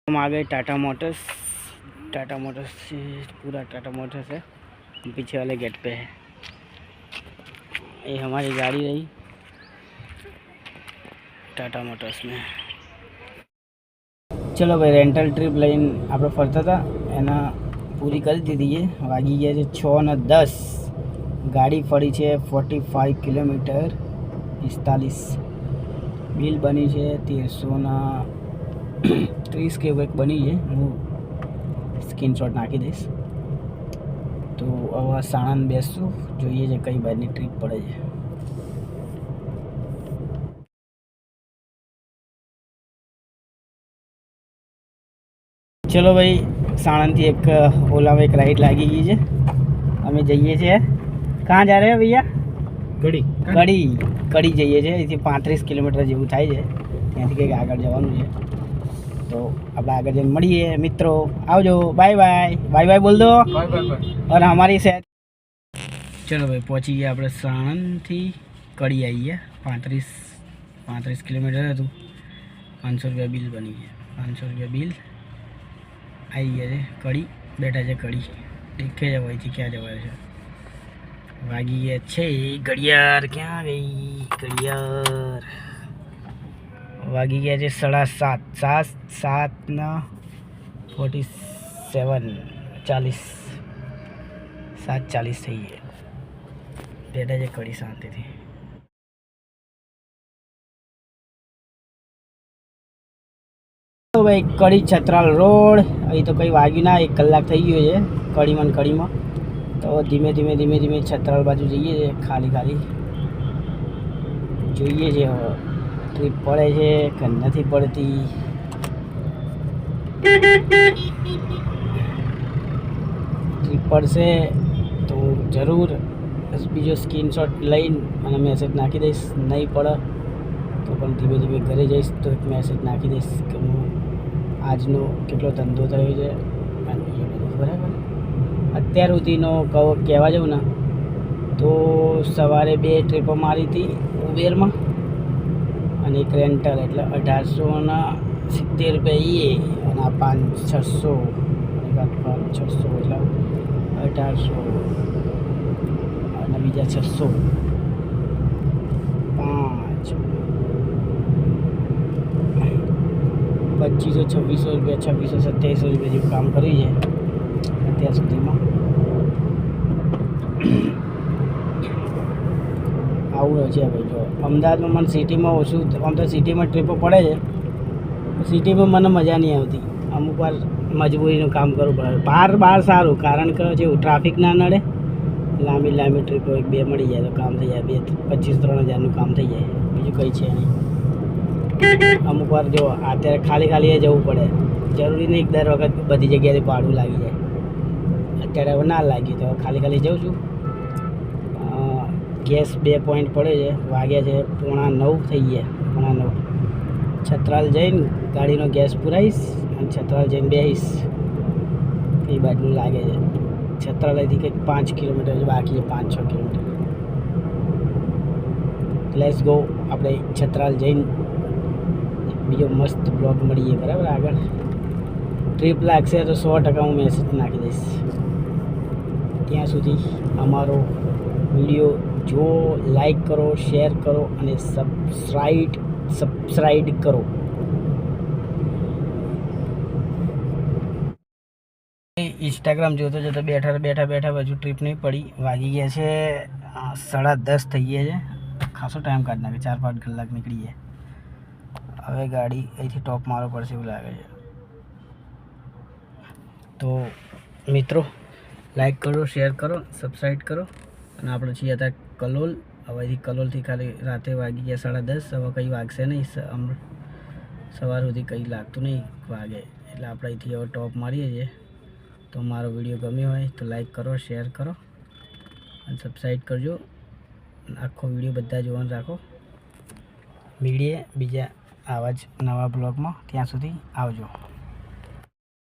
हम आ गए टाटा मोटर्स से पूरा टाटा मोटर्स है, पीछे वाले गेट पे है। ये हमारी गाड़ी रही टाटा मोटर्स में। चलो भाई, रेंटल ट्रीप लाइन आप फरता था एना पूरी कर दीधी है। वागी गया 6:10। गाड़ी फरी है 45 किलोमीटर 45। बिल बनी है 1330 के एक बनी है। हूँ स्क्रीनशॉट नाखी दईश। तो हवे साणंद बेसू, જોઈએ છે કઈ બાજુની ટ્રીપ પડે છે। चलो भाई, साणंद थी एक ओला में एक राइड लागी गई है। अमे जाइए छे। कहाँ जा रहे हैं भैया? कड़ी जाइए छे। इसी 35 किलोमीटर जेवू थाय छे। ત્યાંથી કંઈક આગળ જવાનું છે। तो આપણે આગળ જઈને મળીએ મિત્રો। આવજો, बाय बाय। बाय बाय बोल दो। Bye bye. और हमारी से चलो भाई, पहुँची गया આપણે સાણંદથી કડી આવી ગયા। 35 કિલોમીટર હતું। 500 रुपया बिल बनी है। 500 रुपया बिल आई गया है। कड़ी बैठा है कड़ी देखे जाओ थी क्या जवा है। वागी गया 6 घड़ियार। क्या गई घड़ियार? वागी गया है 7:30। 7:47 40 7:40 थी है। बैठा है कड़ी शांति थी। तो भाई कड़ी छत्राल रोड अभी तो कई वाग्यू ना 1 कलाक थी गयो है कड़ी में। तो धीमे धीमे छत्राल बाजू जाइए। खाली જોઈએ છે ट्रीप पड़े છે કે નથી પડતી। ट्रीप पड़શે तो जरूर बीजो स्क्रीनशॉट लईने मैसेज नाखी दईश। नहीं पड़े तो पण धीमे धीमे घरे जईश तो एक मैसेज नाखी दईश कि हूँ आजनो केटलो धंधो थयो छे बराबर। अत्यार सुधीनो कहेवा जाऊँ ना तो सवारे 2 ट्रीपो मारी थी उबेर में અને એક રેન્ટલ એટલે 1870 रुपया ये અને આ 500 600 એટલે 1800 અને બીજા 600 5 2500 रुपया 2700 रुपया जेवुं काम કર્યું છે અત્યાર સુધીમાં। આવું છે ભાઈ। જો અમદાવાદમાં મને સિટીમાં ઓછું, આમ તો સિટીમાં ટ્રીપો પડે છે। સિટીમાં મને મજા નહીં આવતી। અમુક વાર મજબૂરીનું કામ કરવું પડે। બહાર સારું, કારણ કે જેવું ટ્રાફિક ના નડે। લાંબી ટ્રીપો 1-2 મળી જાય તો કામ થઈ જાય। 25-30 હજારનું કામ થઈ જાય, બીજું કંઈ છે નહીં। અમુક વાર જો અત્યારે ખાલી જવું પડે, જરૂરી નહીં દર વખત બધી જગ્યાએ ભાડું લાગી જાય। અત્યારે હવે ના લાગ્યું તો ખાલી જઉં છું। गैस 2 पॉइंट पड़े है। वाग्या है 8:45 थी गया। 8:45 छत्राल जैन गाड़ी नो गैस पुराईश और छत्राल जैन बेहीश। कई बाजू लागे है। छत्राल थी कई 5 किलोमीटर बाकी है। 5-6 किलोमीटर। Let's go. अपने छत्राल जैन बीजो मस्त ब्लॉग मळीए बराबर। आगे ट्रीप लागशे तो 100% हूँ मैसेज नाखी दईश। ત્યાં સુધી અમારો વિડીયો જો લાઈક કરો, શેર કરો અને સબસ્ક્રાઇબ કરો। इंस्टाग्राम જોતો બેઠા હજુ ટ્રીપ નહીં પડી। વાગી ગયા છે 10:30 થઈ ગયા છે। ખાસો ટાઈમ કાઢી નાખે, 4-5 કલાક નીકળી જાય। હવે ગાડી અહીંથી ટોપ મારવો પડશે એવું લાગે છે। તો મિત્રો लाइक करो, शेर करो, सब्सक्राइब करो। અને આપણે છીએ હતા કલોલ। હવેથી કલોલથી ખાલી રાતે વાગી ગયા 10:30। હવે કંઈ વાગશે નહીં, સવાર સુધી કંઈ લાગતું નહીં વાગે। એટલે આપણે અહીંથી હવે ટોપ મારીએ છીએ। તો મારો વિડીયો ગમ્યો હોય તો લાઈક કરો, શેર કરો અને સબસ્ક્રાઈબ કરજો। આખો વિડીયો બધા જોવાનું રાખો। મળીએ બીજા આવા જ નવા બ્લોગમાં। ત્યાં સુધી આવજો।